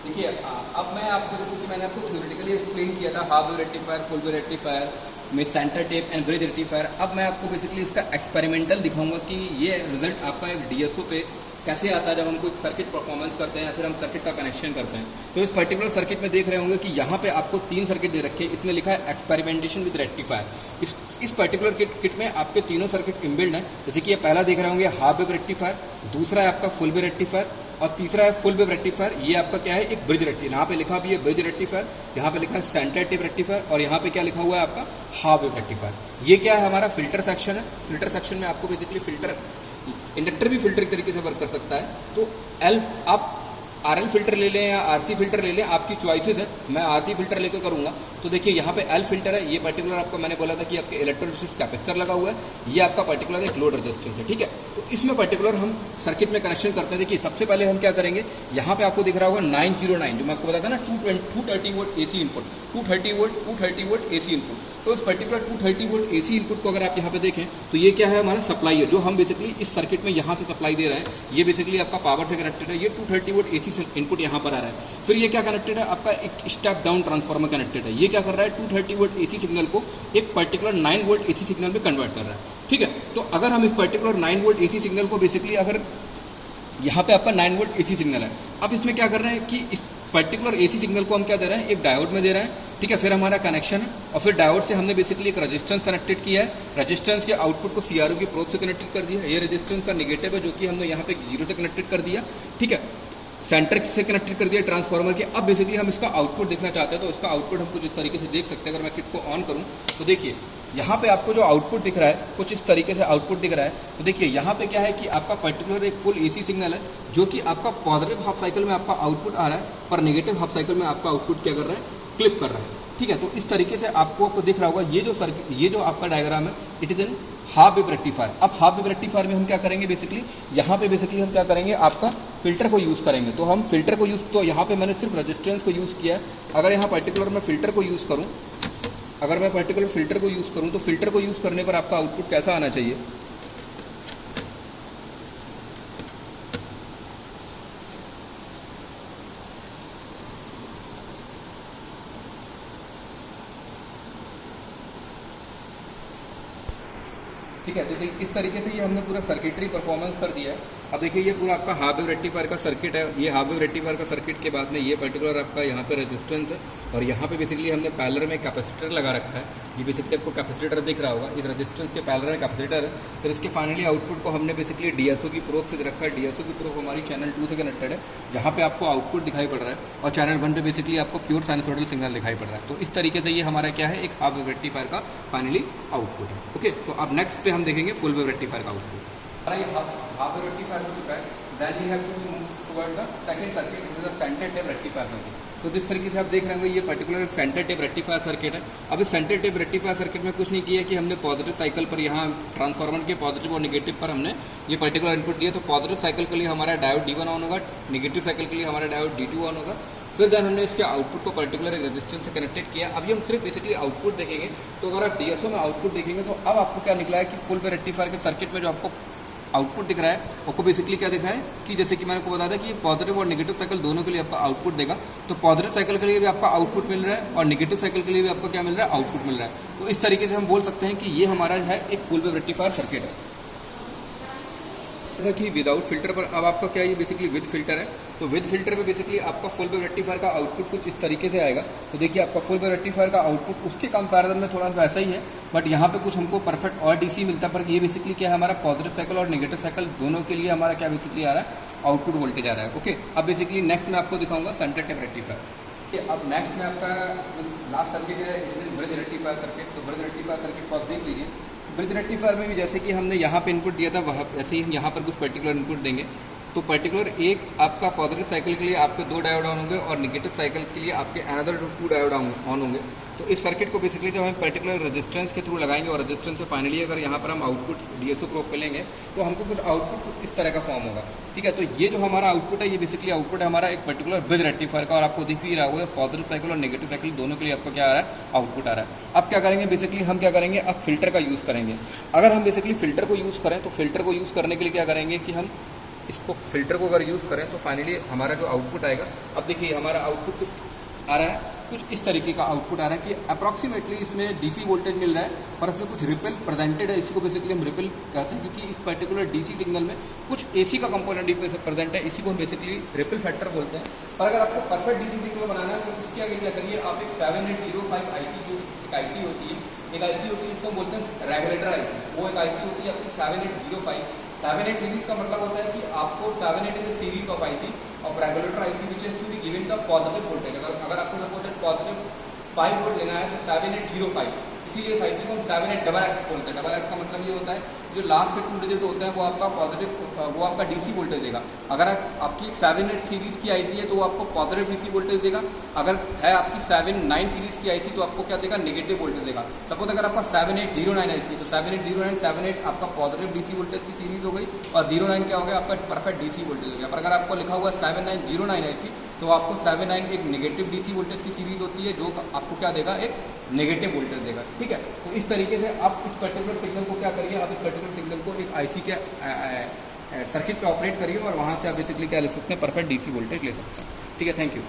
देखिए अब मैं आपको, जैसे कि मैंने आपको थ्योरेटिकली एक्सप्लेन किया था half wave rectifier, full wave rectifier में centre tap and bridge rectifier. अब मैं आपको बेसिकली इसका एक्सपेरिमेंटल दिखाऊंगा कि ये रिजल्ट आपका एक डीएसओ पे कैसे आता है जब हम कोई सर्किट परफॉर्मेंस करते हैं या फिर हम सर्किट का कनेक्शन करते हैं। तो इस पर्टिकुलर सर्किट में देख रहे होंगे कि यहाँ पे आपको 3 सर्किट दे रखे हैं, इसमें लिखा है एक्सपेरिमेंटेशन विद रेक्टिफायर। इस पर्टिकुलर किट में आपके तीनों सर्किट इनबिल्ड हैं। जैसे कि ये पहला देख रहे होंगे हाफ वेव रेक्टिफायर, दूसरा है आपका फुल वेव रेक्टिफायर और तीसरा है फुल वेव रेक्टिफायर। ये आपका क्या है, एक ब्रिज रेक्टिफायर। यहाँ पे लिखा भी है ब्रिज रेक्टिफायर, यहाँ पे लिखा है सेंटर टेप रेक्टिफायर और यहाँ पे क्या लिखा हुआ है आपका हाफ वेव रेक्टिफायर। ये क्या है, हमारा फिल्टर सेक्शन है। फिल्टर सेक्शन में आपको बेसिकली फिल्टर, इंडक्टर भी फिल्टर तरीके से वर्क कर सकता है। तो आप आरएल फिल्टर ले लें या आरसी फिल्टर ले लें, आपकी चॉइसेस है। मैं आरसी फिल्टर लेकर करूंगा। तो देखिए यहाँ पे एल फिल्टर है। ये पर्टिकुलर आपको मैंने बोला था कि आपके इलेक्ट्रोलिसिस कैपेसिटर लगा हुआ है, ये आपका पर्टिकुलर एक लोड रेजिस्टेंस है, ठीक है। तो इसमें पर्टिकुलर हम सर्किट में कनेक्शन करते हैं। देखिए सबसे पहले हम क्या करेंगे, यहाँ पे आपको दिख रहा होगा 909, जो मैं आपको बताया था ना 230 volt AC input, 230 volt AC input. तो इस पर्टिकुलर 230 वोल्ट एसी इनपुट को अगर आप यहाँ पे देखें तो ये क्या है, हमारा सप्लाई है, जो हम बेसिकली इस सर्किट में यहाँ से सप्लाई दे रहे हैं। ये बेसिकली आपका पावर से कनेक्टेड है। ये 230 वोल्ट एसी इनपुट यहाँ पर आ रहा है। फिर ये क्या कनेक्टेड है, आपका एक स्टेप डाउन ट्रांसफार्मर कनेक्टेड है। ये क्या कर रहा है, 230 वोल्ट एसी सिग्नल को एक पर्टिकुलर 9 वोल्ट एसी सिग्नल में कन्वर्ट कर रहा है, ठीक है। तो अगर हम इस पर्टिकुलर 9 वोल्ट एसी सिग्नल को बेसिकली, अगर यहाँ पे आपका 9 वोल्ट एसी सिग्नल है, अब इसमें क्या कर रहे हैं कि इस पर्टिकुलर एसी सिग्नल को हम क्या दे रहे हैं, एक डायोड में दे रहे हैं, ठीक है। फिर हमारा कनेक्शन है और फिर डायोड से हमने बेसिकली एक रेजिस्टेंस कनेक्टेड किया है। रेजिस्टेंस के आउटपुट को सीआरओ की प्रोब से कनेक्टेड कर दिया। ये रेजिस्टेंस का नेगेटिव है जो कि हमने यहाँ पे 0 से कनेक्टेड कर दिया, ठीक है। सेंटर से कनेक्टेड कर दिया ट्रांसफार्मर के। अब बेसिकली हम इसका आउटपुट देखना चाहते हैं, तो इसका आउटपुट हम कुछ इस तरीके से देख सकते हैं। अगर मैं किट को ऑन करूं तो देखिए यहाँ पे आपको जो आउटपुट दिख रहा है कुछ इस तरीके से आउटपुट दिख रहा है। तो देखिए यहाँ पे क्या है कि आपका पर्टिकुलर एक फुल एसी सिग्नल है, जो कि आपका पॉजिटिव हाफ साइकिल में आपका आउटपुट आ रहा है, पर नेगेटिव हाफ साइकिल में आपका आउटपुट क्या कर रहा है, क्लिप कर रहा है, ठीक है। तो इस तरीके से आपको दिख रहा होगा ये जो सर्किट, ये जो आपका डायग्राम है, it is an half wave rectifier. अब हाफ वेव रेक्टिफायर में हम क्या करेंगे, बेसिकली यहाँ पे बेसिकली हम क्या करेंगे, आपका फिल्टर को यूज़ करेंगे। तो हम फिल्टर को यूज़, तो यहाँ पे मैंने सिर्फ रेजिस्टेंस को यूज़ किया है। अगर यहाँ पर्टिकुलर मैं फिल्टर को यूज़ करूँ, अगर मैं पर्टिकुलर फिल्टर को यूज़ करूँ तो फिल्टर को यूज़ करने पर आपका आउटपुट कैसा आना चाहिए, ठीक है। तो इस तरीके से ये हमने पूरा सर्किटरी परफॉर्मेंस कर दिया है। अब देखिए ये पूरा आपका हाफ वेव रेक्टिफायर का सर्किट है। ये हाफ वेव रेक्टिफायर का सर्किट के बाद में ये पर्टिकुलर आपका यहाँ पे रेजिस्टेंस है और यहाँ पे बेसिकली हमने पैरेलल में कैपेसिटर लगा रखा है। ये बेसिकली आपको कैपेसिटर दिख रहा होगा, इस रेजिस्टेंस के पैरेलल में कैपेसिटर है। फिर इसके फाइनली आउटपुट को हमने बेसिकली डीएसओ की प्रोब से रखा है। डीएसओ की प्रोब हमारी चैनल 2 से कनेक्टेड है, जहाँ पे आपको आउटपुट दिखाई पड़ रहा है, और चैनल 1 पे बेसिकली आपको प्योर साइनसोइडल सिग्नल दिखाई पड़ रहा है। तो इस तरीके से ये हमारा क्या है, एक हाफ वेव रेक्टिफायर का फाइनली आउटपुट है, ओके। तो अब नेक्स्ट पे हम देखेंगे फुल वेव रेक्टिफायर का आउटपुट। हमारा ये हाफ वेव रेक्टिफायर हो चुका है। Then we have to move toward the second circuit, it is the centre tap rectifier circuit. तो जिस तरीके से आप देख रहे होंगे ये particular centre tap rectifier circuit है। अब इस सेंटर टेप रेक्टिफायर सर्किट में कुछ नहीं किया कि हमने पॉजिटिव साइकिल पर, यहाँ ट्रांसफार्मर के पॉजिटिव और नेगेटिव पर हमने ये पर्टिकुलर इनपुट दिया। तो पॉजिटिव साइकिल के लिए हमारा डायोड D1 ऑन होगा, नेगेटिव साइकिल के लिए हमारा डायोड D2 ऑन होगा। फिर देन हमने इसके आउटपुट को पर्टिकुलर एक रेजिस्टेंस से कनेक्टेड किया। अभी हम सिर्फ बेसिकली आउटपुट देखेंगे। तो अगर आप डीएसओ में आउटपुट देखेंगे तो अब आपको क्या निकला है कि फुल वेव रेक्टिफायर के सर्किट में जो आपको आउटपुट दिख रहा है, आपको बेसिकली क्या दिख रहा है कि जैसे कि मैंने आपको बताया था कि पॉजिटिव और नेगेटिव साइकिल दोनों के लिए आपका आउटपुट देगा। तो पॉजिटिव साइकिल के लिए भी आपका आउटपुट मिल रहा है और नेगेटिव साइकिल के लिए भी आपको क्या मिल रहा है, आउटपुट मिल रहा है। तो इस तरीके से हम बोल सकते हैं कि ये हमारा है एक फुल वेव रेक्टिफायर सर्किट है। जैसा कि विदाउट फिल्टर पर अब आपका क्या, ये बेसिकली विद फिल्टर है। तो विद फिल्टर में बेसिकली आपका फुल वेव रेक्टिफायर का आउटपुट कुछ इस तरीके से आएगा। तो देखिए आपका फुल वेव रेक्टिफायर का आउटपुट उसके कंपैरिजन में थोड़ा सा वैसा ही है, बट यहाँ पे कुछ हमको परफेक्ट और डीसी मिलता है। पर ये बेसिकली क्या है, हमारा पॉजिटिव साइकिल और नेगेटिव साइकिल दोनों के लिए हमारा क्या बेसिकली आ रहा है, आउटपुट वोल्टेज आ रहा है, ओके। अब बेसिकली नेक्स्ट मैं आपको दिखाऊंगा सेंटर टेप रेक्टिफायर। अब नेक्स्ट में आपका लास्ट सर्किट है ब्रिज रेक्टिफायर सर्किट। तो ब्रिज रेक्टिफायर सर्किट को आप देख लीजिए। ब्रिज रेक्टिफायर में भी जैसे कि हमने यहाँ पे इनपुट दिया था, वहाँ ऐसे ही हम यहाँ पर कुछ पर्टिकुलर इनपुट देंगे। तो पर्टिकुलर एक आपका पॉजिटिव साइकिल के लिए आपके 2 डायोड ऑन होंगे और नेगेटिव साइकिल के लिए आपके अनदर 2 डायोड ऑन होंगे। तो इस सर्किट को बेसिकली जब हम पर्टिकुलर रेजिस्टेंस के थ्रू लगाएंगे और रेजिस्टेंस से फाइनली अगर यहाँ पर हम आउटपुट डीएसओ प्रोब पे लेंगे तो हमको कुछ आउटपुट इस तरह का फॉर्म होगा, ठीक है। तो ये जो हमारा आउटपुट है, ये बेसिकली आउटपुट है हमारा एक पर्टिकुलर ब्रिज रेक्टिफायर का, और आपको दिख भी रहा होगा पॉजिटिव साइकिल और नेगेटिव साइकिल दोनों के लिए आपको क्या आ रहा है, आउटपुट आ रहा है। अब क्या करेंगे, बेसिकली हम क्या करेंगे, अब फिल्टर का यूज़ करेंगे। अगर हम बेसिकली फिल्टर को यूज़ करें तो फिल्टर को यूज़ करने के लिए क्या करेंगे कि हम इसको फिल्टर को अगर यूज़ करें तो फाइनली हमारा जो आउटपुट आएगा, अब देखिए हमारा आउटपुट कुछ आ रहा है, कुछ इस तरीके का आउटपुट आ रहा है कि अप्रॉक्सीमेटली इसमें डीसी वोल्टेज मिल रहा है, पर इसमें कुछ रिपल प्रेजेंटेड है। इसको बेसिकली हम रिपल कहते हैं, क्योंकि इस पर्टिकुलर डीसी सिग्नल में कुछ एसी का कंपोनेंट प्रेजेंट है, इसी को हम बेसिकली रिपल फैक्टर बोलते हैं। पर अगर आपको परफेक्ट डीसी सिग्नल बनाना है तो उसके आगे क्या करिए, आप एक 7805 आईसी, जो एक आईसी होती है, एक आईसी होती है इसको हम बोलते हैं रेगुलेटर आईसी, वो एक आईसी होती है आपकी 7805। 78 सीरीज का मतलब होता है कि आपको 78 is series of IC of regulator IC which is to be given the positive voltage. अगर आपको सपोज पॉजिटिव 5 वोल्ट लेना है तो 7805, इसीलिए इस आईसी को हम 78XX बोलते हैं। डबल एक्स का मतलब ये होता है जो लास्ट के 2 डिजिट होते हैं वो आपका पॉजिटिव, वो आपका डीसी वोल्टेज देगा। अगर आपकी 78 सीरीज की आईसी है तो वो आपको पॉजिटिव डीसी वोल्टेज देगा। अगर है आपकी 79 सीरीज की आईसी तो आपको क्या देगा, नेगेटिव वोल्टेज देगा। सपोज अगर आपका 7809 आईसी तो 7809 78 आपका पॉजिटिव डीसी वोल्टेज की सीरीज हो गई और 09 क्या हो गया, आपका परफेक्ट डीसी वोल्टेज हो गया। पर अगर आपको लिखा हुआ 7909 आईसी तो आपको 79 एक नेगेटिव डीसी वोल्टेज की सीरीज होती है, जो आपको क्या देगा, एक नेगेटिव वोल्टेज देगा। ठीक है, तो इस तरीके से आप इस पर्टिकुलर सिग्नल को क्या करिए, आप इस पर्टिकुलर सिग्नल को एक आईसी के सर्किट पे ऑपरेट करिए और वहाँ से आप बेसिकली क्या ले सकते हैं, परफेक्ट डीसी वोल्टेज ले सकते हैं। ठीक है, थैंक यू।